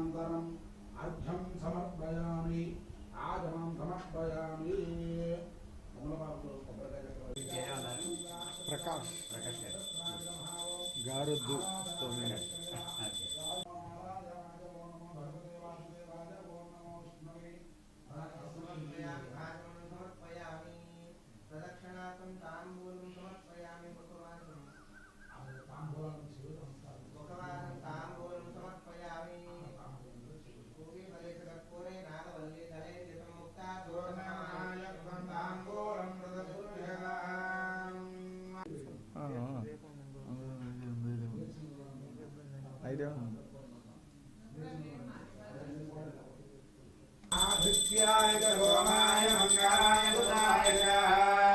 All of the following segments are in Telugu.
तदनन्तरम् अर्घ्यं समर्पयामि आजमनं समर्पयामि प्रकाश गारुद्दु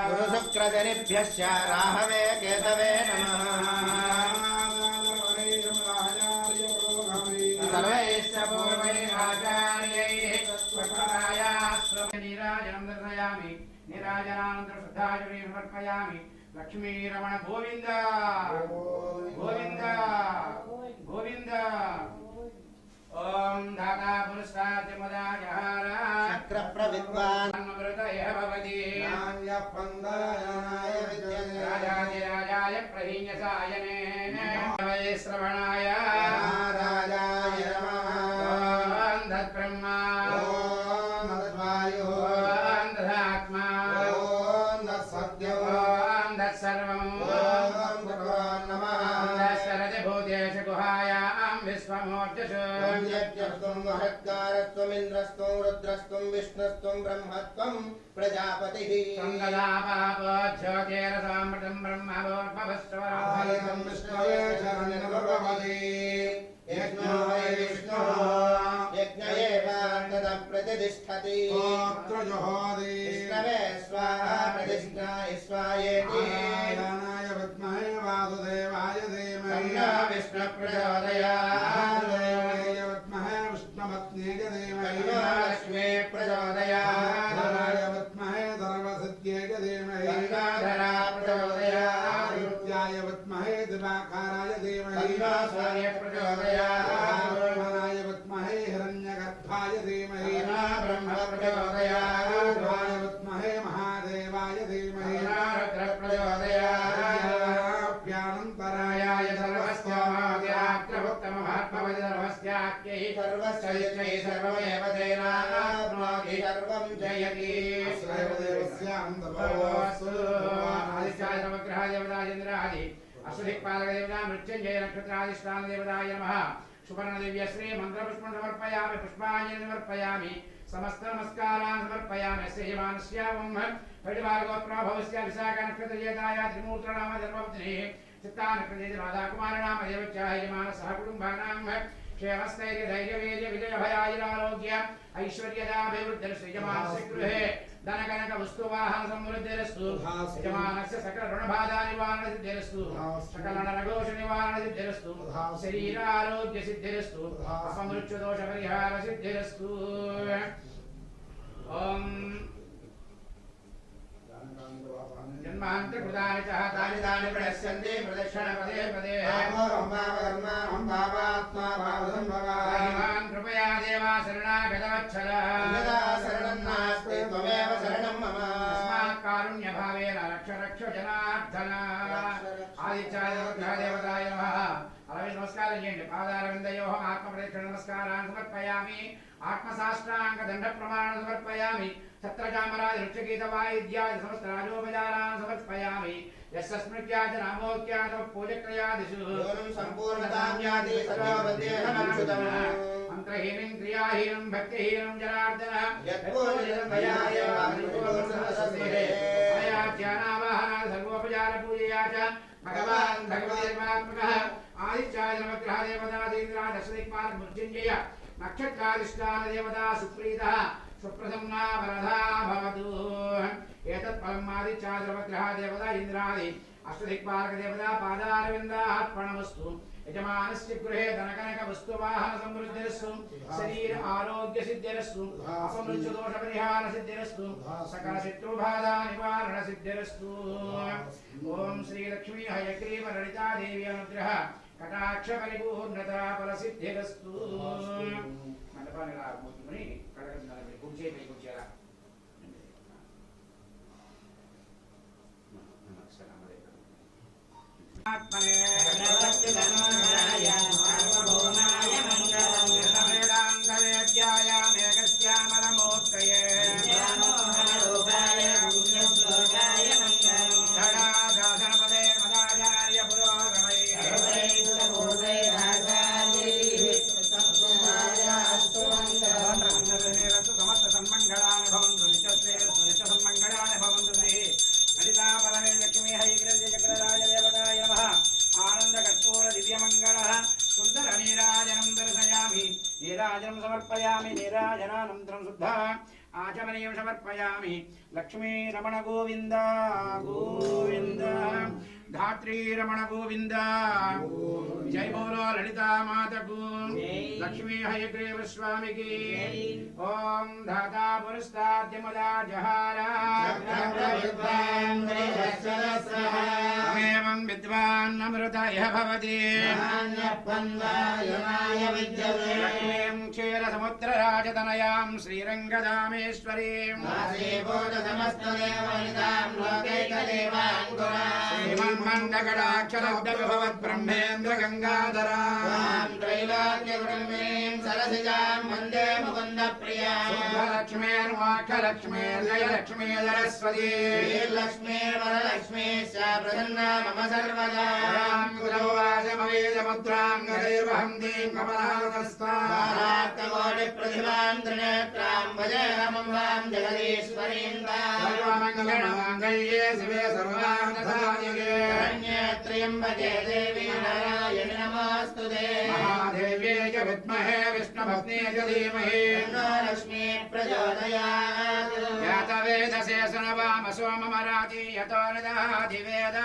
गुरुशुक्रजनिभ्यश्च राहवे केतवे नमः सर्वैश्च पूर्वैः आचार्यैः नीराजनं दर्शयामि नीराजनानन्तरं श्रद्धाञ्जलिं समर्पयामि लक्ष्मीरमण गोविन्द गोविन्द गोविन्द ओम दाता पुरुषार्थ मदाजहार चक्र प्रविद्वान् अमृतय भवति नान्य पंदराय विद्यते राजाधिराजाय प्रहीन्यसायने वै श्रवणाय राजाय नमः ओम तद्ब्रह्मा ओम तद्वायुः ओम तदात्मा ओम तत्सत्य ओम तत्सर्वम् ओम भगवान् नमः तत्सरति भूतेषु गुहायां विश्वमोर्जसु यज्ञस्त्वं महत्कारस्त्वं इंद्रस्त्वं रुद्रस्त्वं विष्णुस्त्वं ब्रह्मस्त्वं प्रजापतिः संगदापापज्योतिरसामृतं ब्रह्मभोर्भवस्वरं विष्णवे शरणं भगवति यज्ञो वै विष्णो यज्ञ एव तदं प्रतिष्ठति त्रयोदि विष्णवे स्वाहा प्रतिष्ठाय स्वायेति नारायणाय विद्महे वासुदेवाय धीमहि विष्णु प्रचोदयात् लक्ष्मी प्रचोदयात् धराय विद्महे धर्मसिद्ध्यै धीमहि धरा प्रचोदयात् नित्याय विद्महे दिवाकराय धीमहि सूर्य प्रचोदयात् ब्रह्मणाय विद्महे हिरण्यगर्भाय धीमहि ब्रह्म प्रचोदयात् रुद्राय विद्महे महादेवाय धीमहि रुद्र प्रचोदयात् ज्ञानन्तराय सर्वस्यात्मभक्तमहात्मवति सर्वस्याख्यै सर्वस्यै सर्वमेव तेनाप्नोति सर्वं जयति आदित्याय नवग्रहाय देवतायेन्द्रादि अश्वदिक्पालकदेवता मृत्युञ्जय नक्षत्राधिष्ठानदेवताय नमः सुवर्णदिव्यश्री मन्त्रपुष्पं समर्पयामि पुष्पाञ्जलिं समर्पयामि समस्त नमस्कारान् समर्पयामि श्रीमानस्य परिवारगोत्रभवस्य विशाखनक्षत्रजेताय त्रिमूर्तनाम धर्मपत्नी चित्तानक्षत्रजे राधाकुमारनाम देवच्चाय यजमानसह कुटुम्बानां क्षेमस्थैर्य धैर्यवीर्य विजयभयायुरारोग्य ऐश्वर्यदाभिवृद्धिर्स्तु यजमानस्य गृहे धनकनक वस्तुवाहन समृद्धिरस्तु यजमानस्य सकल ऋणबाधा निवारण सिद्धिरस्तु सकल नरघोष निवारण सिद्धिरस्तु शरीर आरोग्य सिद्धिरस्तु अपमृत्यु दोष परिहार सिद्धिरस्तु ओम जन्मांतर कृतानि च तानि तानि प्रणश्यन्ति प्रदक्षिण पदे पदे हम भावात्मा भावसंभवा भगवान् कृपया देवा शरणागतवत्सल यदा शरणं नास्ति त्वमेव शरणं मम अस्मात् कारुण्य भावेन रक्ष रक्ष जनार्दन आदित्याय देवताय नमः अलवे नमस्कारं చేయండి పాదారవిందయోః ఆత్మప్రదక్షిణ నమస్కారాन् సమర్పయామి आत्मसाष्टांग दंड प्रमाण समर्पयामि छत्रचामरादि ऋक्षगीत वाद्यादि समस्त राजोपचारान् समर्पयामि यस्स्मृत्याच नामोक्त्याच पूजक्रियादिषु योनं संपूर्णताम्यादि सर्ववद्येहमच्युतम् मंत्रहीनं क्रियाहीनं भक्तिहीनं जनार्दन यत्पूजितं मयाय मया सर्वोपचार पूजया च भगवान् भगवतीर्मात्मकः आदित्याय नवग्रह देवतादीन्द्रा दशदिक्पाल मृत्युञ्जय नक्षत्राधिष्ठान देवता सुप्रीतः सुप्रसन्ना वरदा भवतु एतत् फलम् आदित्याय नवग्रह देवता इंद्रादि अष्टदिक्पालक देवता पादारविन्दार्पणमस्तु यजमानस्य गृहे धनकनक वस्तुवाहन समृद्धिरस्तु शरीर आरोग्य सिद्धिरस्तु अपमृत्यु दोष परिहार सिद्धिरस्तु सकल शत्रुबाधा निवारण सिद्धिरस्तु ओम श्री लक्ष्मी हयग्रीव ललिता देवी अनुग्रह కటాక్ష పరిపూర్ణతా ఫలసిద్ధిరస్తు. మండపాన్ని ఇలా మూసుకుని కడగ కూర్చేపై కూర్చేలా సమర్పయామి. నీరాజనానంతరం శుద్ధ ఆచమనీయం సమర్పయామి. లక్ష్మీ రమణ గోవింద గోవింద, ధాత్రీ రమణ గోవింద. జై బోలో లలితా మాతకు, లక్ష్మీ హయగ్రీవ స్వామికి. ఓం ధాతా పురస్తాద్యమదా జహార ఏవం విద్వాన్ అమృత ఇహ భవతి. లక్ష్మీం క్షీర సముద్ర రాజతనయాం శ్రీరంగదామేశ్వరీం శ్రీమన్మండకటాక్షరబ్ధ బ్రహ్మేంద్ర గంగాధరా లక్ష్మీ సరస్వతీ లక్ష్మీ ప్రసన్నా మమ సర్వదా. ముద్రాంగైర్వహంతీం కమలాకస్తాకోటి ప్రతిభాం త్రినేత్రాం భజేహమం వాం జగదీశ్వరీం సర్వమంగళమాంగళ్యే శివే సర్వార్థసాధికే త్ర్యంబకే దేవీ నారాయణి నమోస్తుతే. మహాదేవ్యై చ విద్మహే విష్ణుపత్న్యై చ ధీమహి లక్ష్మీ ప్రచోదయాత్. యాతవేదసే సనవామ సోమమరాతి యతో నిదహాతి వేద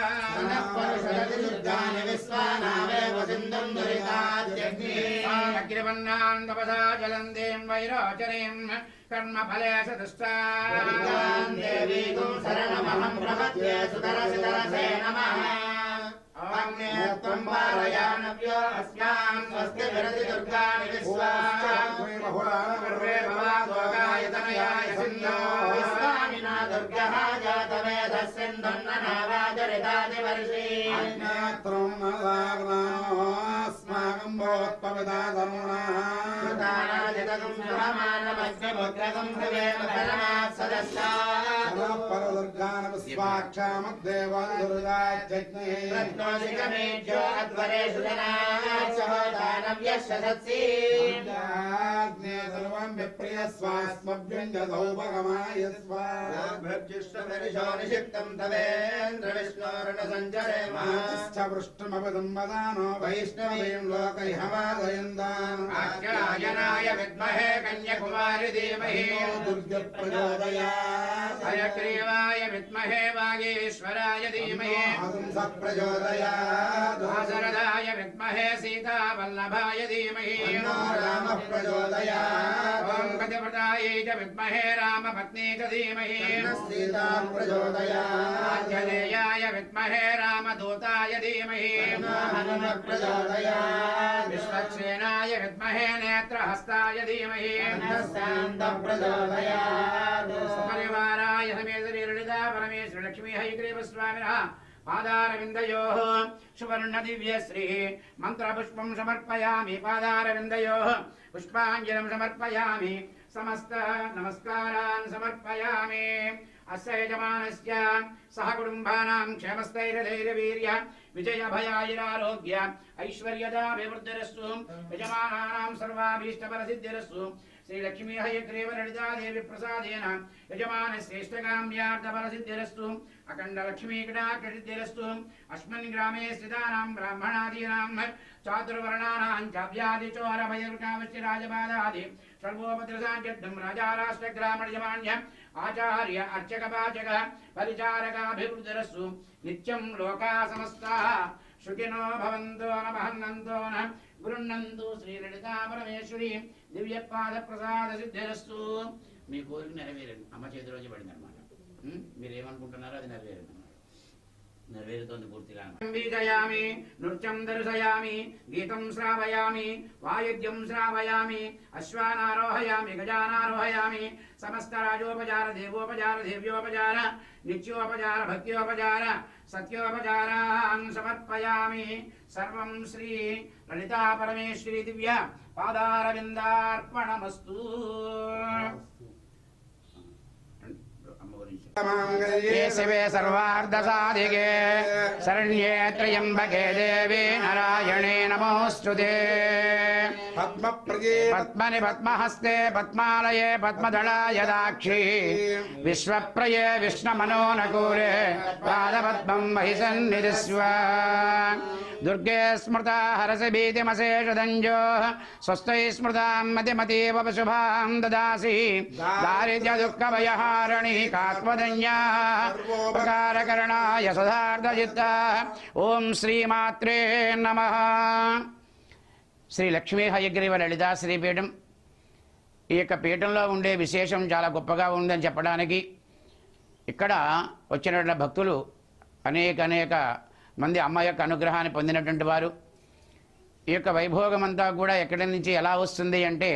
అగ్నివన్నాన్ తపసా జలందేం వైరోచరీం కర్మ ఫలే సతుష్టాం దేవీం శరణమహం ప్రపద్యే సుతరసి తరసే నమః. త్వంపారయానవ్యో అస్మాన్ స్వస్తి విరతి దుర్గాని విశ్వాసర్వే భవాదోగాయతనయాయ సింధో విశ్వామినా దుర్గః జాతవేదః సింధున్ననావాచరితాది వర్షీ. అస్మాకం భవత్పవితా తరుణః కృతానాజితకం సహమానమగ్నిముద్రకం భవేమ పరమాత్ సదస్యాత్. పరదుర్గాన విశ్వాక్షామద్దేవా దుర్గాజ్ఞే రత్నోజికమేజ్యో అధ్వరేషు జనాత్ సహోదానవ్యశసత్సి. సర్వం విప్రియ స్వాస్మభ్యుంజదౌపగమాయ స్వాభ్యర్జిష్టమరిశో నిషిక్తం తవేంద్ర విష్ణోరణ సంచరేమ. పృష్ఠమపదం వదానో వైష్ణవీం లోకైహవాదయందాన్. ఆఖ్యాయనాయ విద్మహే కన్యాకుమారి ధీమహి దుర్గ ప్రచోదయాత్. హయగ్రీవాయ విద్మహే వాగీశ్వరాయ ధీమహి హంస ప్రచోదయాత్. దాశరథాయ విద్మహే సీతావల్లభాయ ధీమహి రామ ప్రచోదయాత్. ఓం గజపతాయై చ విద్మహే రామపత్నీ చ ధీమహి సీతా ప్రచోదయాత్. ఆంజనేయాయ విద్మహే రామదూతాయ ధీమహి హనుమ ప్రచోదయాత్. విశ్వక్సేనాయ విద్మహే నేత్రహస్తాయ ధీమహి శాంత ప్రచోదయాత్. సపరివారాయ సమేత లలితా పరమేశ్వర లక్ష్మీ హయగ్రీవ స్వామినః పాదారవిందయోః సువర్ణ దివ్యశ్రీ మంత్రపుష్పం సమర్పయామి. పాదారవిందయోః పుష్పాంజలిం సమర్పయామి. సమస్త నమస్కారాన్ సమర్పయామి. అస్య యజమానస్య సహ కుటుంబానాం క్షేమస్థైర్యధైర్యవీర్య విజయ భయాయురారోగ్య ఐశ్వర్యదాభివృద్ధిరస్తు. యజమానానాం సర్వాభీష్టఫలసిద్ధిరస్తు. శ్రీ లక్ష్మీ హయగ్రీవ లలితాదేవి ప్రసాదేన యజమాన శ్రేష్టకామ్యార్థఫలసిద్ధిరస్తు. అఖండ లక్ష్మీ కటాక్షసిద్ధిరస్తు. అస్మిన్ గ్రామే స్థితానాం బ్రాహ్మణాదీనాం చాతుర్వర్ణానాం చావ్యాదిచోరభయరుకావశ్య రాజపాదాది సర్వోపద్రసాంచం రాజారాష్ట్రగ్రామణయమాన్య ఆచార్య అర్చకపాచక పరిచారకాభివృద్ధిరస్తు. నిత్యం లోకా సమస్తాః సుఖినో భవంతో నమహన్నంతో న గృహ్ణంతు. శ్రీ లలితా పరమేశ్వరి దివ్యపాద ప్రసాద సిద్ధిరస్తు. మీ కోరిక నెరవేరండి. అమ్మ చేతి రోజు పడింది అనమాట. మీరేమనుకుంటున్నారో అది నెరవేరండి అన్నమాట. నెరవేరుతోంది పూర్తిగా. बीजयामि नृत्यं दर्शयामि गीतं श्रावयामि वायुद्यं श्रावयामि अश्वानारोहयामि गजानारोहयामि समस्तराजोपचार देवोपचार देव्योपचार नित्योपचार भक्त्योपचार सत्योपचारान् समर्पयामि सर्वं श्री ललिता परमेश्वरी दिव्य पादारविन्दार्पणमस्तु। ये शिवे सर्वार्धसाधिके शरण्ये त्र्यम्बके देवी नारायणे नमोऽस्तुते। पद्मनि पद्महस्ते पद्मालये पद्मदलाय दाक्षी विश्वप्रिये विष्णुमनोनुकूले पादपद्मं महि सन्निधिस्व। दुर्गे स्मृता हरसि भीतिमशेषदञ्जो स्वस्त्यै स्मृतां मतिमतीव शुभां ददासि दारिद्र्यदुःखभयहारिणी कात्मदन्या उपकारकरणाय सदार्धचित्ता। ओं श्रीमात्रे नमः। శ్రీ లక్ష్మీ హయగ్రీవ లలితా శ్రీపీఠం ఈ యొక్క పీఠంలో ఉండే విశేషం చాలా గొప్పగా ఉందని చెప్పడానికి ఇక్కడ వచ్చినటువంటి భక్తులు అనేక మంది అమ్మ యొక్క అనుగ్రహాన్ని పొందినటువంటి వారు. ఈ యొక్క వైభోగం అంతా కూడా ఎక్కడి నుంచి ఎలా వస్తుంది అంటే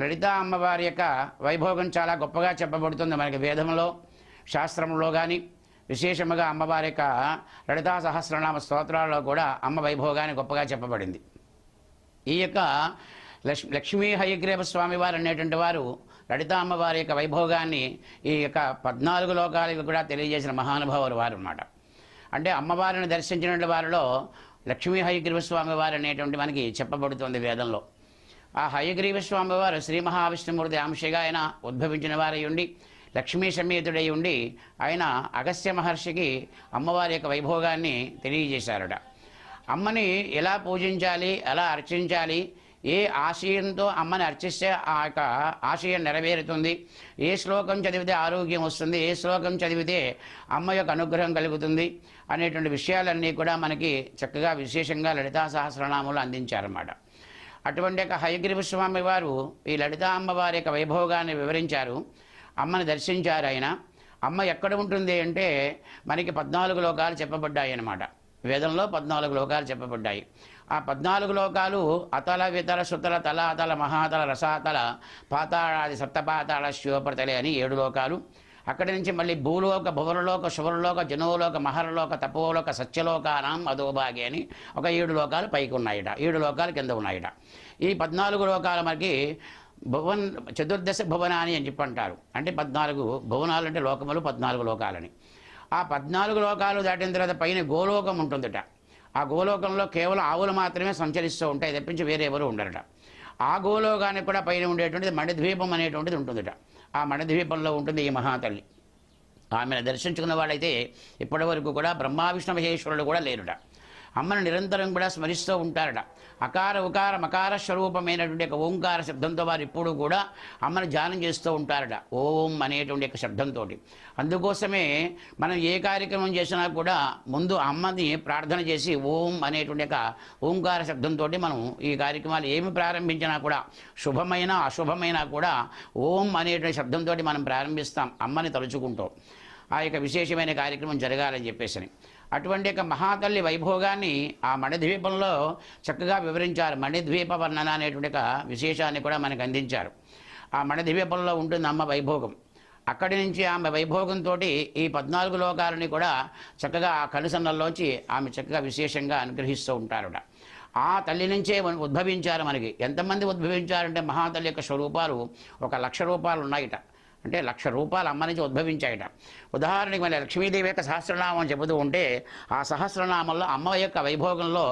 లలితా అమ్మవారి యొక్క వైభోగం చాలా గొప్పగా చెప్పబడుతుంది మనకి వేదంలో శాస్త్రంలో కానీ విశేషముగా అమ్మవారి యొక్క లలితా సహస్రనామ స్తోత్రాల్లో కూడా అమ్మ వైభోగాన్ని గొప్పగా చెప్పబడింది. ఈ యొక్క లక్ష్మీ హయగ్రీవ స్వామి వారు అనేటువంటి వారు లలితా అమ్మవారి యొక్క వైభోగాన్ని ఈ యొక్క 14 లోకాలకు కూడా తెలియజేసిన మహానుభావులు వారు అన్నమాట. అంటే అమ్మవారిని దర్శించినటువంటి వారిలో లక్ష్మీ హయగ్రీవ స్వామి వారు అనేటువంటి మనకి చెప్పబడుతుంది వేదంలో. ఆ హయగ్రీవ స్వామి వారు శ్రీ మహావిష్ణుమూర్తి అంశగా ఆయన ఉద్భవించిన వారై ఉండి లక్ష్మీ సమేతుడై ఉండి ఆయన అగస్త్య మహర్షికి అమ్మవారి యొక్క వైభోగాన్ని తెలియజేశారట. అమ్మని ఎలా పూజించాలి, ఎలా అర్చించాలి, ఏ ఆశయంతో అమ్మని అర్చిస్తే ఆ యొక్క ఆశయం నెరవేరుతుంది, ఏ శ్లోకం చదివితే ఆరోగ్యం వస్తుంది, ఏ శ్లోకం చదివితే అమ్మ యొక్క అనుగ్రహం కలుగుతుంది అనేటువంటి విషయాలన్నీ కూడా మనకి చక్కగా విశేషంగా లలితా సహస్రనామంలో అందించారన్నమాట. అటువంటి యొక్క హయగ్రీవ స్వామి వారు ఈ లలితా అమ్మవారి యొక్క వైభోగాన్ని వివరించారు. అమ్మని దర్శించారు ఆయన. అమ్మ ఎక్కడ ఉంటుంది అంటే మనకి 14 లోకాలు చెప్పబడ్డాయి అన్నమాట. వేదంలో 14 లోకాలు చెప్పబడ్డాయి. ఆ 14 లోకాలు అతల వితల సుతల తల అతల మహాతల రసాతల పాతాళాది సప్తపాతాళ శివపతలే అని 7 లోకాలు. అక్కడి నుంచి మళ్ళీ భూలోక భువనలోక శుభలోక జనోలోక మహరలోక తపోలోక సత్యలోకానాం అధోభాగి అని ఒక 7 లోకాలు పైకి ఉన్నాయట, 7 లోకాలు కింద ఉన్నాయట. ఈ 14 లోకాలు మనకి చతుర్దశ భువనాన్ని అని చెప్పి అంటారు. అంటే 14 భువనాలు అంటే లోకములు 14 లోకాలని. ఆ 14 లోకాలు దాటిన తర్వాత పైన గోలోకం ఉంటుందట. ఆ గోలోకంలో కేవలం ఆవులు మాత్రమే సంచరిస్తూ ఉంటాయి, తప్పించి వేరే ఎవరు ఉండరట. ఆ గోలోకానికి కూడా పైన ఉండేటువంటిది మణిద్వీపం అనేటువంటిది ఉంటుందట. ఆ మణిద్వీపంలో ఉంటుంది ఈ మహాతల్లి. ఆమెను దర్శించుకున్న వాళ్ళైతే ఇప్పటి వరకు కూడా బ్రహ్మ విష్ణు మహేశ్వరులు కూడా లేరుట. అమ్మను నిరంతరం కూడా స్మరిస్తూ ఉంటారట. అకార ఉకార మకార స్వరూపమైనటువంటి ఒక ఓంకార శబ్దంతో వారు ఇప్పుడు కూడా అమ్మను ధ్యానం చేస్తూ ఉంటారట, ఓం అనేటువంటి ఒక శబ్దంతో. అందుకోసమే మనం ఏ కార్యక్రమం చేసినా కూడా ముందు అమ్మని ప్రార్థన చేసి ఓం అనేటువంటి ఒక ఓంకార శబ్దంతో మనం ఈ కార్యక్రమాలు ఏమి ప్రారంభించినా కూడా శుభమైన అశుభమైనా కూడా ఓం అనేటువంటి శబ్దంతో మనం ప్రారంభిస్తాం అమ్మని తలుచుకుంటూ. ఆ యొక్క విశేషమైన కార్యక్రమం జరగాలని చెప్పేసి అటువంటి యొక్క మహాతల్లి వైభోగాన్ని ఆ మణిద్వీపంలో చక్కగా వివరించారు. మణిద్వీప వర్ణన అనేటువంటి ఒక విశేషాన్ని కూడా మనకు అందించారు. ఆ మణిద్వీపంలో ఉంటుంది అమ్మ వైభోగం. అక్కడి నుంచి ఆమె వైభోగంతో ఈ 14 లోకాలని కూడా చక్కగా ఆ కనుసన్నల్లోంచి ఆమె చక్కగా విశేషంగా అనుగ్రహిస్తూ ఉంటారుట. ఆ తల్లి నుంచే ఉద్భవించారు. మనకి ఎంతమంది ఉద్భవించారంటే మహాతల్లి యొక్క స్వరూపాలు 1,00,000 రూపాయలు ఉన్నాయిట. అంటే 1,00,000 రూపాయలు అమ్మ నుంచి ఉద్భవించాయట. ఉదాహరణకి మన లక్ష్మీదేవి యొక్క సహస్రనామం చెబుతూ ఉంటే ఆ సహస్రనామంలో అమ్మ యొక్క వైభోగంలో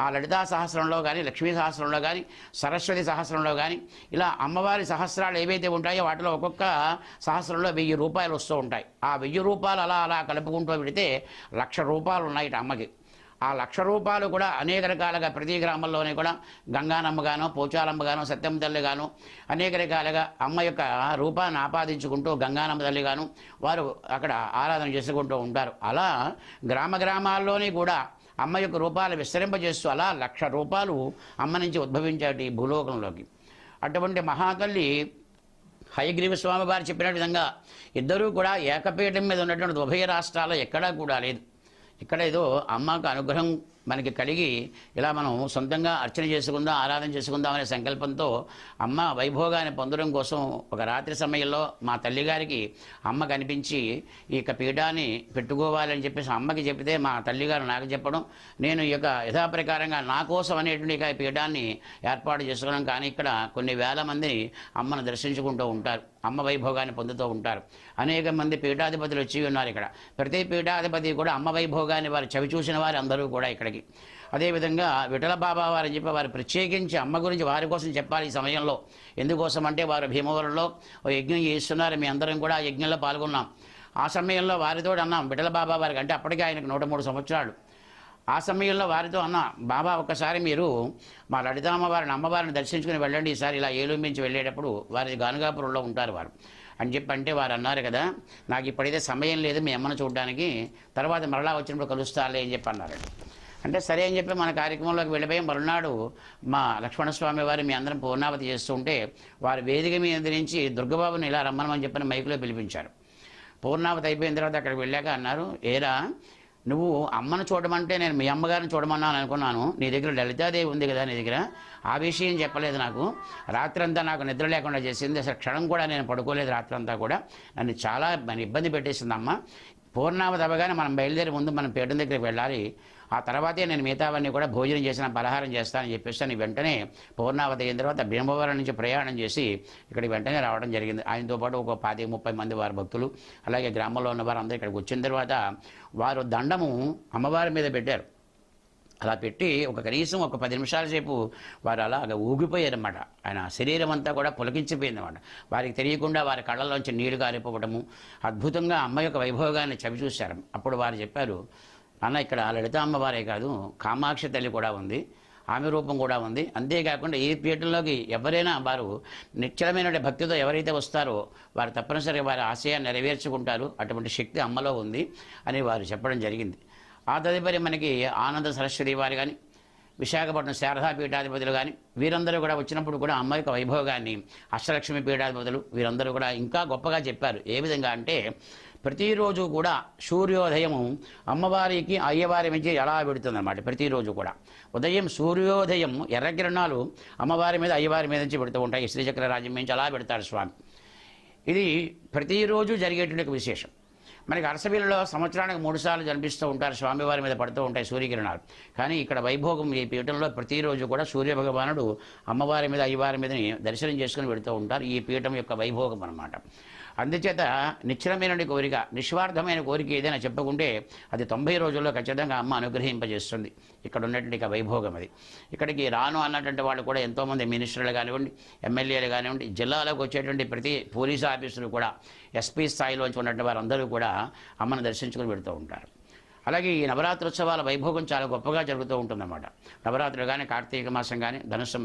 ఆ లలితా సహస్రంలో కానీ లక్ష్మీ సహస్రంలో కానీ సరస్వతి సహస్రంలో కానీ ఇలా అమ్మవారి సహస్రాలు ఏవైతే ఉంటాయో వాటిలో ఒక్కొక్క సహస్రంలో 1000 రూపాయలు వస్తూ ఉంటాయి. ఆ 1000 రూపాయలు అలా కలుపుకుంటూ పెడితే 1,00,000 రూపాయలు ఉన్నాయిట అమ్మకి. ఆ 1,00,000 రూపాయలు కూడా అనేక రకాలుగా ప్రతి గ్రామంలోనే కూడా గంగానమ్మగానో పోచాలమ్మగానో సత్యమ్మ తల్లిగాను అనేక రకాలుగా అమ్మ యొక్క రూపాన్ని ఆపాదించుకుంటూ గంగానమ్మ తల్లిగాను వారు అక్కడ ఆరాధన చేసుకుంటూ ఉంటారు. అలా గ్రామాల్లోని కూడా అమ్మ యొక్క రూపాలు విస్తరింపజేస్తూ అలా 1,00,000 రూపాయలు అమ్మ నుంచి ఉద్భవించాడు ఈ భూలోకంలోకి. అటువంటి మహాతల్లి హయగ్రీవ స్వామి వారు చెప్పిన విధంగా ఇద్దరూ కూడా ఏకపీఠం మీద ఉన్నటువంటి ఉభయ రాష్ట్రాల్లో ఎక్కడా కూడా లేదు. ఇక్కడ ఏదో అమ్మకు అనుగ్రహం మనకి కలిగి ఇలా మనం సొంతంగా అర్చన చేసుకుందాం, ఆరాధన చేసుకుందాం అనే సంకల్పంతో అమ్మ వైభోగాన్ని పొందడం కోసం ఒక రాత్రి సమయంలో మా తల్లిగారికి అమ్మ కనిపించి ఈ యొక్క పీఠాన్ని పెట్టుకోవాలని చెప్పేసి అమ్మకి చెప్తే మా తల్లిగారు నాకు చెప్పడం, నేను ఈ యొక్క యథాప్రకారంగా నా కోసం అనేటువంటి ఈ పీఠాన్ని ఏర్పాటు చేసుకోవడం. కానీ ఇక్కడ కొన్ని వేల మంది అమ్మను దర్శించుకుంటూ ఉంటారు, అమ్మ వైభోగాన్ని పొందుతూ ఉంటారు. అనేక మంది పీఠాధిపతులు వచ్చి ఉన్నారు ఇక్కడ. ప్రతి పీఠాధిపతి కూడా అమ్మ వైభోగాన్ని వారు చవి చూసిన వారు అందరూ కూడా ఇక్కడికి. అదేవిధంగా విఠల బాబా వారు చెప్పి వారు ప్రత్యేకించి అమ్మ గురించి వారి కోసం చెప్పాలి ఈ సమయంలో. ఎందుకోసం అంటే వారు భీమవరంలో ఓ యజ్ఞం చేస్తున్నారు, మీ అందరం కూడా ఆ యజ్ఞంలో పాల్గొన్నాం. ఆ సమయంలో వారితో అన్నాం విఠల బాబా వారికి, అంటే అప్పటికే ఆయనకు 103 సంవత్సరాలు. ఆ సమయంలో వారితో అన్న, బాబా ఒక్కసారి మీరు మా లలితామ్మవారిని అమ్మవారిని దర్శించుకుని వెళ్ళండి, ఈసారి ఇలా ఏలూరు నుంచి వెళ్ళేటప్పుడు. వారి గానుగాపురంలో ఉంటారు వారు అని చెప్పి అంటే వారు అన్నారు కదా, నాకు ఇప్పుడైతే సమయం లేదు మీ అమ్మను చూడడానికి, తర్వాత మరలా వచ్చినప్పుడు కలుస్తాలే అని చెప్పి అన్నారండి. అంటే సరే అని చెప్పి మన కార్యక్రమంలోకి వెళ్ళిపోయి మరునాడు మా లక్ష్మణస్వామి వారు మీ అందరం పూర్ణావతి చేస్తూ ఉంటే వారు వేదిక మీద నుంచి దుర్గబాబుని ఇలా రమ్మనమని చెప్పని మైకులో పిలిపించారు. పూర్ణావతి అయిపోయిన తర్వాత అక్కడికి వెళ్ళాక అన్నారు, ఏరా నువ్వు అమ్మను చూడమంటే నేను మీ అమ్మగారిని చూడమన్నాను అనుకున్నాను, నీ దగ్గర లలితాదేవి ఉంది కదా నీ దగ్గర, ఆ విషయం చెప్పలేదు నాకు. రాత్రంతా నాకు నిద్ర లేకుండా చేసింది, అసలు క్షణం కూడా నేను పడుకోలేదు రాత్రంతా కూడా, నన్ను చాలా ఇబ్బంది పెట్టేసింది అమ్మ. పూర్ణావతి అవ్వగానే మనం బయలుదేరి ముందు మనం పీఠం దగ్గరికి వెళ్ళాలి, ఆ తర్వాతే నేను మిగతావన్నీ కూడా భోజనం చేసిన పలహారం చేస్తానని చెప్పేసి అని వెంటనే పూర్ణావతి అయిన తర్వాత భీమవరం నుంచి ప్రయాణం చేసి ఇక్కడికి వెంటనే రావడం జరిగింది. ఆయనతో పాటు ఒక 25-30 మంది వారి భక్తులు, అలాగే గ్రామంలో ఉన్న వారు అందరూ ఇక్కడికి వచ్చిన తర్వాత వారు దండము అమ్మవారి మీద పెట్టారు. అలా పెట్టి కనీసం ఒక 10 నిమిషాల సేపు వారు అలాగ ఊగిపోయారన్నమాట. ఆయన శరీరం అంతా కూడా పులకించిపోయిందన్నమాట. వారికి తెలియకుండా వారి కళ్ళలోంచి నీళ్లు కారిపోవడము, అద్భుతంగా అమ్మ యొక్క వైభోగాన్ని చవి చూశారు. అప్పుడు వారు చెప్పారు, అన్న ఇక్కడ లలిత అమ్మవారే కాదు కామాక్షి తల్లి కూడా ఉంది, ఆమె రూపం కూడా ఉంది. అంతేకాకుండా ఈ పీఠంలోకి ఎవరైనా వారు నిశ్చలమైన భక్తితో ఎవరైతే వస్తారో వారు తప్పనిసరిగా వారి ఆశయాన్ని నెరవేర్చుకుంటారు, అటువంటి శక్తి అమ్మలో ఉంది అని వారు చెప్పడం జరిగింది. ఆ తదుపరి మనకి ఆనంద సరస్వతి వారు కానీ, విశాఖపట్నం శారదా పీఠాధిపతులు కానీ వీరందరూ కూడా వచ్చినప్పుడు కూడా అమ్మ యొక్క వైభోగాన్ని అష్టలక్ష్మి పీఠాధిపతులు వీరందరూ కూడా ఇంకా గొప్పగా చెప్పారు. ఏ విధంగా అంటే ప్రతిరోజు కూడా సూర్యోదయము అమ్మవారికి అయ్యవారి నుంచి ఎలా పెడుతుందన్నమాట. ప్రతిరోజు కూడా ఉదయం సూర్యోదయం ఎర్రకిరణాలు అమ్మవారి మీద అయ్యవారి మీద నుంచి పెడుతూ ఉంటాయి. శ్రీచక్ర రాజ్యం నుంచి అలా పెడతాడు స్వామి. ఇది ప్రతిరోజు జరిగేటువంటి విశేషం. మనకి అరసవీలలో సంవత్సరానికి 3 సార్లు జన్మిస్తూ ఉంటారు, స్వామివారి మీద పడుతూ ఉంటాయి సూర్యకిరణాలు. కానీ ఇక్కడ వైభోగం ఈ పీఠంలో ప్రతిరోజు కూడా సూర్యభగవానుడు అమ్మవారి మీద అయ్యవారి మీదని దర్శనం చేసుకుని పెడుతూ ఉంటారు. ఈ పీఠం యొక్క వైభోగం అన్నమాట. అందుచేత నిశ్చలమైన కోరిక, నిస్వార్థమైన కోరిక ఏదైనా చెప్పుకుంటే అది 90 రోజుల్లో ఖచ్చితంగా అమ్మ అనుగ్రహింపజేస్తుంది. ఇక్కడ ఉన్నటువంటి వైభోగం అది. ఇక్కడికి రాను అన్నటువంటి వాళ్ళు కూడా ఎంతోమంది మినిస్టర్లు కానివ్వండి, ఎమ్మెల్యేలు కానివ్వండి, జిల్లాలోకి వచ్చేటువంటి ప్రతి పోలీసు ఆఫీసులు కూడా ఎస్పీ స్థాయిలోంచి ఉన్నటువంటి వారందరూ కూడా అమ్మను దర్శించుకుని పెడుతూ ఉంటారు. అలాగే ఈ నవరాత్రోత్సవాల వైభోగం చాలా గొప్పగా జరుగుతూ ఉంటుందన్నమాట. నవరాత్రులు కానీ, కార్తీక మాసం కానీ,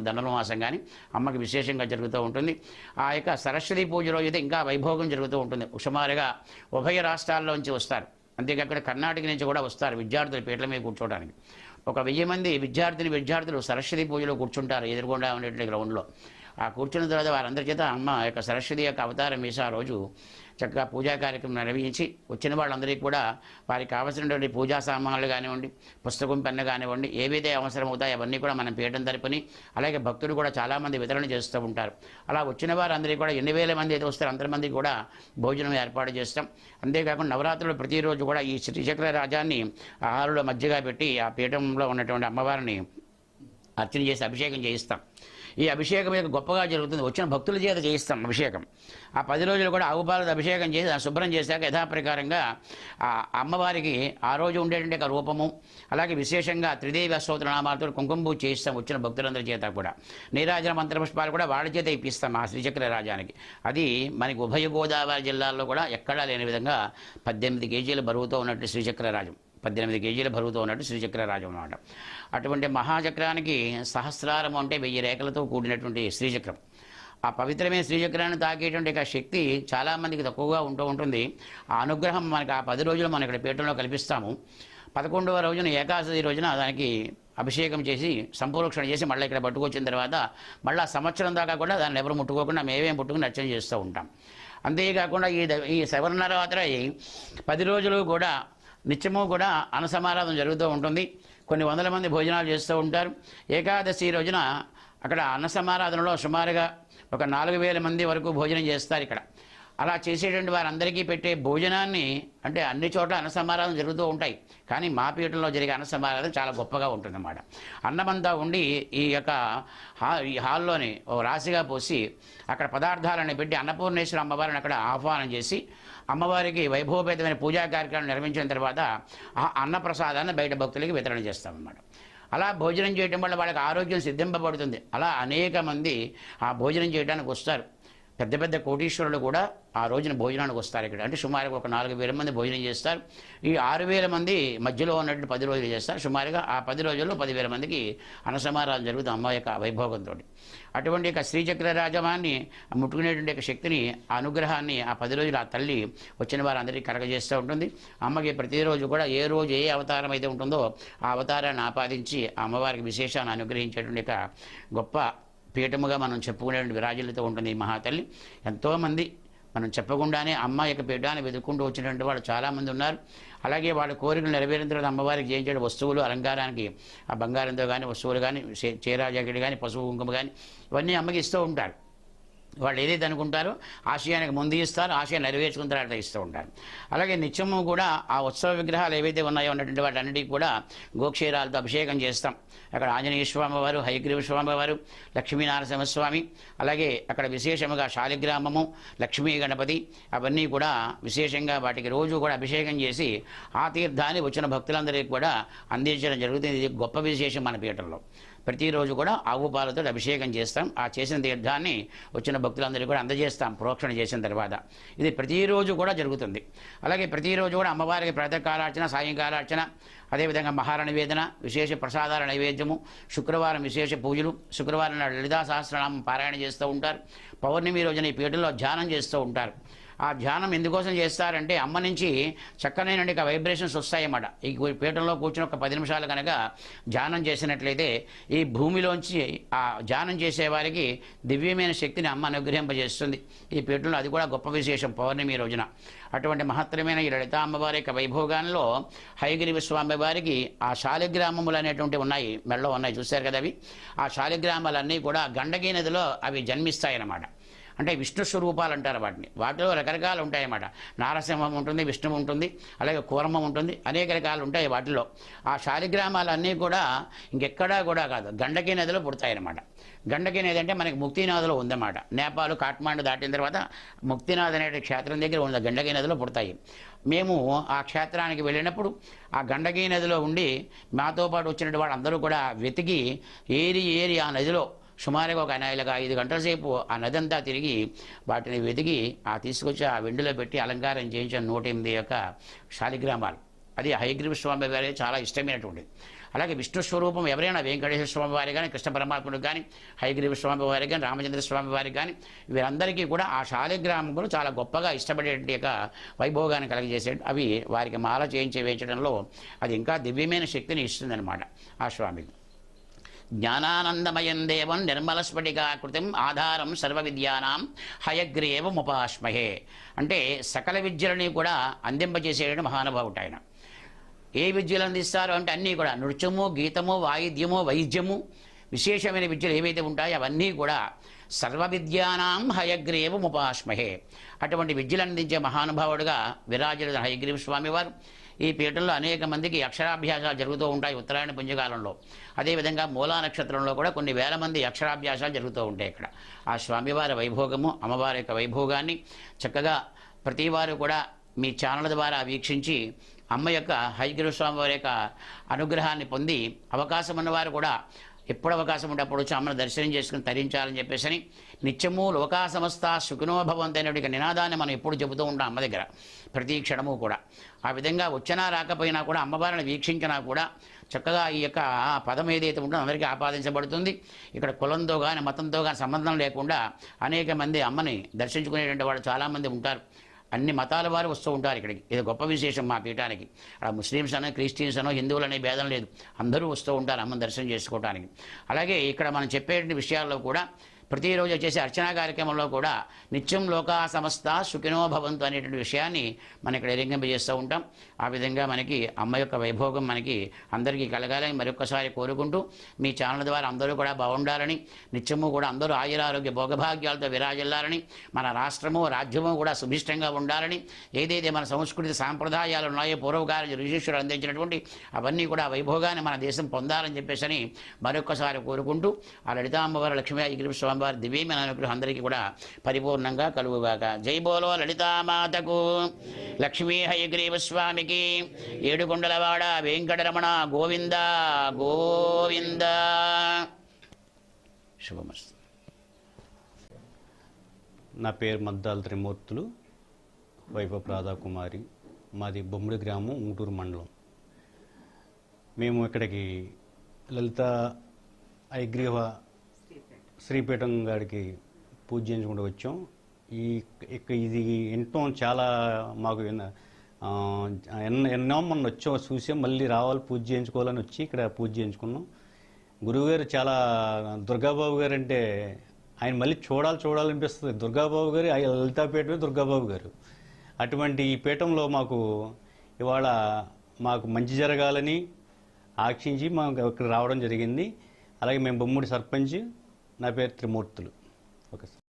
ధనుర్మాసం కానీ అమ్మకి విశేషంగా జరుగుతూ ఉంటుంది. ఆ యొక్క సరస్వతి పూజ రోజు అయితే ఇంకా వైభోగం జరుగుతూ ఉంటుంది. సుమారుగా ఉభయ రాష్ట్రాల్లోంచి వస్తారు, అంతేకాకుండా కర్ణాటక నుంచి కూడా వస్తారు విద్యార్థులు పీటల మీద కూర్చోవడానికి. 1000 మంది విద్యార్థులు సరస్వతి పూజలో కూర్చుంటారు ఎదురుగుండా ఉండేటువంటి గ్రౌండ్లో. ఆ కూర్చున్న తర్వాత వారందరి చేత అమ్మ యొక్క సరస్వతి యొక్క అవతారం వేసి ఆ రోజు చక్కగా పూజా కార్యక్రమం నిర్వహించి వచ్చిన వాళ్ళందరికీ కూడా వారికి కావాల్సినటువంటి పూజా సామాన్లు కానివ్వండి, పుస్తకం పెన్ను కానివ్వండి, ఏవైతే అవసరమవుతాయో అవన్నీ కూడా మనం పీఠం తరపుని, అలాగే భక్తులు కూడా చాలామంది వితరణ చేస్తూ ఉంటారు. అలా వచ్చిన వారందరికీ కూడా ఎన్ని వేల మంది అయితే వస్తారో అంతమందికి కూడా భోజనం ఏర్పాటు చేస్తాం. అంతేకాకుండా నవరాత్రులు ప్రతిరోజు కూడా ఈ శ్రీచక్ర రాజాన్ని ఆహారంలో మధ్యగా పెట్టి ఆ పీఠంలో ఉన్నటువంటి అమ్మవారిని అర్చన చేసి అభిషేకం చేయిస్తాం. ఈ అభిషేకం యొక్క గొప్పగా జరుగుతుంది, వచ్చిన భక్తుల చేత చేయిస్తాం అభిషేకం. ఆ 10 రోజులు కూడా ఆవు పాలతో అభిషేకం చేసి శుభ్రం చేశాక యథాప్రకారంగా ఆ అమ్మవారికి ఆ రోజు ఉండేటువంటి రూపము, అలాగే విశేషంగా త్రిదేవి అష్టోత్తరనామాలతో కుంకుమ పూజ చేయిస్తాం వచ్చిన భక్తులందరి చేత కూడా. నీరాజన మంత్రపుష్పాలు కూడా వాళ్ళ చేత ఇప్పిస్తాం ఆ శ్రీచక్ర రాజానికి. అది మనకి ఉభయ గోదావరి జిల్లాల్లో కూడా ఎక్కడా లేని విధంగా 18 కేజీల బరువుతో ఉన్నట్టు శ్రీచక్ర రాజం, 18 కేజీల బరువుతో ఉన్నట్టు శ్రీచక్ర రాజం అన్నమాట. అటువంటి మహాచక్రానికి సహస్రారం అంటే 1000 రేఖలతో కూడినటువంటి శ్రీచక్రం. ఆ పవిత్రమైన శ్రీచక్రాన్ని తాకేటువంటి శక్తి చాలామందికి తక్కువగా ఉంటుంది. ఆ అనుగ్రహం మనకి ఆ 10 రోజులు మనం ఇక్కడ పీఠంలో కల్పిస్తాము. 11వ రోజున ఏకాదశి రోజున దానికి అభిషేకం చేసి సంపూర్ణక్షణ చేసి మళ్ళీ ఇక్కడ పట్టుకొచ్చిన తర్వాత మళ్ళీ సంవత్సరం దాకా కూడా దాన్ని ఎవరు ముట్టుకోకుండా మేమేం పుట్టుకుని అర్చన చేస్తూ ఉంటాం. అంతేకాకుండా ఈ శబరినరాత్రి 10 రోజులు కూడా నిత్యము కూడా అన్నసమారాధన జరుగుతూ ఉంటుంది. కొన్ని వందల మంది భోజనాలు చేస్తూ ఉంటారు. ఏకాదశి రోజున అక్కడ అన్నసమారాధనలో సుమారుగా ఒక 4000 మంది వరకు భోజనం చేస్తారు ఇక్కడ. అలా చేసేటువంటి వారందరికీ పెట్టే భోజనాన్ని అంటే అన్ని చోట్ల అన్నసమారాధన జరుగుతూ ఉంటాయి, కానీ మా పీఠంలో జరిగే అన్నసమారాధన చాలా గొప్పగా ఉంటుందన్నమాట. అన్నమంతా ఉండి ఈ యొక్క ఈ హాల్లోని ఓ రాశిగా పోసి అక్కడ పదార్థాలను పెట్టి అన్నపూర్ణేశ్వర అమ్మవారిని అక్కడ ఆహ్వానం చేసి అమ్మవారికి వైభవపేతమైన పూజా కార్యక్రమం నిర్వహించిన తర్వాత ఆ అన్నప్రసాదాన్ని బయట భక్తులకి వితరణ చేస్తామన్నమాట. అలా భోజనం చేయడం వల్ల వాళ్ళకి ఆరోగ్యం సిద్ధింపబడుతుంది. అలా అనేక మంది ఆ భోజనం చేయడానికి వస్తారు. పెద్ద పెద్ద కోటీశ్వరులు కూడా ఆ రోజున భోజనానికి వస్తారు ఇక్కడ. అంటే సుమారుగా ఒక 4000 మంది భోజనం చేస్తారు. ఈ 6000 మంది మధ్యలో ఉన్నట్టు 10 రోజులు చేస్తారు. సుమారుగా ఆ 10 రోజుల్లో 10,000 మందికి అన్నసమారాధన జరుగుతుంది అమ్మ యొక్క వైభోగంతో. అటువంటి యొక్క శ్రీచక్ర రాజమాన్ని ముట్టుకునేటువంటి యొక్క శక్తిని, ఆ అనుగ్రహాన్ని ఆ 10 రోజులు ఆ తల్లి వచ్చిన వారందరికీ కలగజేస్తూ ఉంటుంది. అమ్మకి ప్రతిరోజు కూడా ఏ రోజు ఏ అవతారం అయితే ఉంటుందో ఆ అవతారాన్ని ఆపాదించి ఆ అమ్మవారికి విశేషాన్ని అనుగ్రహించేటువంటి యొక్క గొప్ప పీఠముగా మనం చెప్పుకునేటువంటి విరాజులతో ఉంటుంది ఈ మహాతల్లి. ఎంతోమంది మనం చెప్పకుండానే అమ్మ యొక్క పీఠాన్ని వెతుక్కుంటూ వచ్చినటువంటి వాళ్ళు చాలామంది ఉన్నారు. అలాగే వాళ్ళ కోరికలు నెరవేరిన తర్వాత అమ్మవారికి చేయించే వస్తువులు, అలంకారానికి ఆ బంగారంతో కానీ వస్తువులు కానీ, చీర జాకెట్ కానీ, పసుపు కుంకుమ కానీ ఇవన్నీ అమ్మకి ఇస్తూ ఉంటారు. వాళ్ళు ఏదైతే అనుకుంటారో ఆశయానికి ముందు ఇస్తారు, ఆశయం నెరవేర్చుకున్న తర్వాత ఇస్తూ ఉంటారు. అలాగే నిత్యము కూడా ఆ ఉత్సవ విగ్రహాలు ఏవైతే ఉన్నాయో ఉన్నటువంటి వాటన్నిటికీ కూడా గోక్షీరాలతో అభిషేకం చేస్తాం. అక్కడ ఆంజనేయ స్వామి వారు, హయగ్రీవ స్వామి వారు, లక్ష్మీనరసింహస్వామి, అలాగే అక్కడ విశేషముగా శాలిగ్రామము, లక్ష్మీ గణపతి అవన్నీ కూడా విశేషంగా వాటికి రోజు కూడా అభిషేకం చేసి ఆ తీర్థాన్ని వచ్చిన భక్తులందరికీ కూడా అందించడం జరుగుతుంది. ఇది గొప్ప విశేషం మన పీఠంలో. ప్రతిరోజు కూడా ఆవు పాలతో అభిషేకం చేస్తాం. ఆ చేసిన తీర్థాన్ని వచ్చిన భక్తులందరికీ కూడా అందజేస్తాం ప్రోక్షణ చేసిన తర్వాత. ఇది ప్రతిరోజు కూడా జరుగుతుంది. అలాగే ప్రతిరోజు కూడా అమ్మవారికి ప్రాతకాలార్చన, సాయంకాలార్చన, అదేవిధంగా మహార నివేదన, విశేష ప్రసాదాల నైవేద్యము, శుక్రవారం విశేష పూజలు, శుక్రవారం నాడు లలితా సహస్రనామం పారాయణ చేస్తూ ఉంటారు. పౌర్ణమి రోజున ఈ పీఠంలో ధ్యానం చేస్తూ ఉంటారు. ఆ ధ్యానం ఎందుకోసం చేస్తారంటే అమ్మ నుంచి చక్కనైన వైబ్రేషన్స్ వస్తాయన్నమాట. ఈ పీఠంలో కూర్చుని ఒక 10 నిమిషాలు కనుక ధ్యానం చేసినట్లయితే ఈ భూమిలోంచి ఆ ధ్యానం చేసేవారికి దివ్యమైన శక్తిని అమ్మ అనుగ్రహింపజేస్తుంది ఈ పీఠంలో. అది కూడా గొప్ప విశేషం పౌర్ణమి రోజున. అటువంటి మహత్తరమైన ఈ లలితా అమ్మవారి యొక్క వైభోగాల్లో హయగ్రీవ స్వామి వారికి ఆ శాలిగ్రామములు అనేటువంటివి ఉన్నాయి, మెడలో ఉన్నాయి, చూశారు కదా అవి. ఆ శాలిగ్రామాలన్నీ కూడా గండకీ నదిలో అవి జన్మిస్తాయన్నమాట. అంటే విష్ణు స్వరూపాలు అంటారు వాటిని. వాటిలో రకరకాలు ఉంటాయన్నమాట. నారసింహం ఉంటుంది, విష్ణువు ఉంటుంది, అలాగే కూర్మం ఉంటుంది, అనేక రకాలు ఉంటాయి వాటిలో. ఆ శాలిగ్రామాలన్నీ కూడా ఇంకెక్కడా కూడా కాదు, గండకీ నదిలో పుడతాయన్నమాట. గండకీ నది అంటే మనకి ముక్తినాథ్లో ఉందన్నమాట. నేపాల్, కాఠ్మాండు దాటిన తర్వాత ముక్తినాథ్ అనే క్షేత్రం దగ్గర ఉన్న గండకీ నదిలో పుడతాయి. మేము ఆ క్షేత్రానికి వెళ్ళినప్పుడు ఆ గండకీ నదిలో ఉండి మాతో పాటు వచ్చినటువంటి వాళ్ళందరూ కూడా వెతికి ఏరి ఆ నదిలో సుమారుగా ఒక 5 గంటల సేపు ఆ నదంతా తిరిగి వాటిని వెతికి ఆ తీసుకొచ్చి ఆ వెండిలో పెట్టి అలంకారం చేయించిన 108 యొక్క శాలిగ్రామాలు. అది హయగ్రీవ స్వామి వారి చాలా ఇష్టమైనటువంటిది. అలాగే విష్ణు స్వరూపం ఎవరైనా వెంకటేశ్వర స్వామి వారికి కానీ, కృష్ణ పరమాత్ముడికి కానీ, హయగ్రీవ స్వామి వారికి కానీ, రామచంద్ర స్వామి వారికి కానీ వీరందరికీ కూడా ఆ శాలిగ్రామములు చాలా గొప్పగా ఇష్టపడేటువంటి యొక్క వైభోగాన్ని కలగజేసే అవి వారికి మాల చేయించి వేయించడంలో అది ఇంకా దివ్యమైన శక్తిని ఇస్తుందన్నమాట ఆ స్వామికి. జ్ఞానానందమయం దేవం నిర్మలస్ఫటికాకృతిం ఆధారం సర్వ విద్యానాం హయగ్రీవముపాస్మహే. అంటే సకల విద్యలని కూడా అందింపజేసేటువంటి మహానుభావుడు ఆయన. ఏ విద్యలు అందిస్తారు అంటే అన్నీ కూడా నృత్యము, గీతము, వాయిద్యము, వైద్యము, విశేషమైన విద్యలు ఏవైతే ఉంటాయో అవన్నీ కూడా సర్వ విద్యానాం హయగ్రీవముపాస్మహే. అటువంటి విద్యలు అందించే మహానుభావుడుగా విరాజులు హయగ్రీవ స్వామి వారు. ఈ పీఠంలో అనేక మందికి అక్షరాభ్యాసాలు జరుగుతూ ఉంటాయి ఉత్తరాయణ పుణ్యకాలంలో. అదేవిధంగా మూలా నక్షత్రంలో కూడా కొన్ని వేల మంది అక్షరాభ్యాసాలు జరుగుతూ ఉంటాయి ఇక్కడ. ఆ స్వామివారి వైభోగము, అమ్మవారి యొక్క వైభోగాన్ని చక్కగా ప్రతివారు కూడా మీ ఛానల్ ద్వారా వీక్షించి అమ్మ యొక్క హయగ్రీవ స్వామి వారి యొక్క అనుగ్రహాన్ని పొంది అవకాశం ఉన్నవారు కూడా ఎప్పుడు అవకాశం ఉంటే అప్పుడు వచ్చి అమ్మను దర్శనం చేసుకుని తరించాలని చెప్పేసి నిత్యము లోకా సమస్త సుఖినోభవంతైనటువంటి నినాదాన్ని మనం ఎప్పుడు చెబుతూ ఉంటాం అమ్మ దగ్గర ప్రతి క్షణము కూడా. ఆ విధంగా వచ్చినా రాకపోయినా కూడా అమ్మవారిని వీక్షించినా కూడా చక్కగా ఈ యొక్క పదం ఏదైతే ఉంటుందో అందరికీ ఆపాదించబడుతుంది. ఇక్కడ కులంతో కానీ మతంతో కానీ సంబంధం లేకుండా అనేక మంది అమ్మని దర్శించుకునేటువంటి వాళ్ళు చాలామంది ఉంటారు. అన్ని మతాల వారు వస్తూ ఉంటారు ఇక్కడికి. ఇది గొప్ప విశేషం మా పీఠానికి. అక్కడ ముస్లిమ్స్ అనో, క్రిస్టియన్స్ అనో, హిందువులు అనే భేదం లేదు, అందరూ వస్తూ ఉంటారు అమ్మని దర్శనం చేసుకోవడానికి. అలాగే ఇక్కడ మనం చెప్పే విషయాల్లో కూడా ప్రతిరోజు వచ్చేసి అర్చనా కార్యక్రమంలో కూడా నిత్యం లోకా సమస్త సుఖినో భవంతు అనేటువంటి విషయాన్ని మనం ఇక్కడ ఎరింగింపజేస్తూ ఉంటాం. ఆ విధంగా మనకి అమ్మ యొక్క వైభోగం మనకి అందరికీ కలగాలని మరొకసారి కోరుకుంటూ మీ ఛానల్ ద్వారా అందరూ కూడా బాగుండాలని, నిత్యము కూడా అందరూ ఆయురారోగ్య భోగభాగ్యాలతో విరాజిల్లాలని, మన రాష్ట్రము రాజ్యము కూడా సుభిష్టంగా ఉండాలని, ఏదైతే మన సంస్కృతి సాంప్రదాయాలు ఉన్నాయో పూర్వకాల ఋషీశ్వరులు అందించినటువంటి అవన్నీ కూడా వైభోగాన్ని మన దేశం పొందాలని చెప్పేసి మరొకసారి కోరుకుంటూ ఆ లలితాంబవారి లక్ష్మీ అయ్యగిరి స్వామివారి దివ్యమైన అనుగ్రహం అందరికీ కూడా పరిపూర్ణంగా కలుగుగాక. జై బోలో లలితామాతకు, లక్ష్మీ హయగ్రీవ స్వామికి, ఏడుకొండలవాడ వెంకటరమణ గోవింద గోవింద. శుభమస్తు. నా పేరు మద్దాల త్రిమూర్తులు, వైభవ్ రాధాకుమారి. మాది బొమ్మిడి గ్రామం, ఊటూరు మండలం. మేము ఇక్కడికి లలిత హయగ్రీవ శ్రీపీఠం గారికి పూజ చేయించుకుంటూ వచ్చాం. ఇది ఎంతో చాలా మాకు ఎన్నో మొన్న వచ్చాం, చూసాం, మళ్ళీ రావాలి పూజ చేయించుకోవాలని వచ్చి ఇక్కడ పూజ చేయించుకున్నాం. గురువుగారు చాలా, దుర్గాబాబు గారు అంటే ఆయన మళ్ళీ చూడాలనిపిస్తుంది. దుర్గాబాబు గారు లలితాపీఠమే దుర్గాబాబు గారు. అటువంటి ఈ పీఠంలో మాకు ఇవాళ మాకు మంచి జరగాలని ఆక్షించి మాకు ఇక్కడ రావడం జరిగింది. అలాగే మేము బొమ్మిడి సర్పంచ్. నా పేరు త్రిమూర్తులు. Okay sir.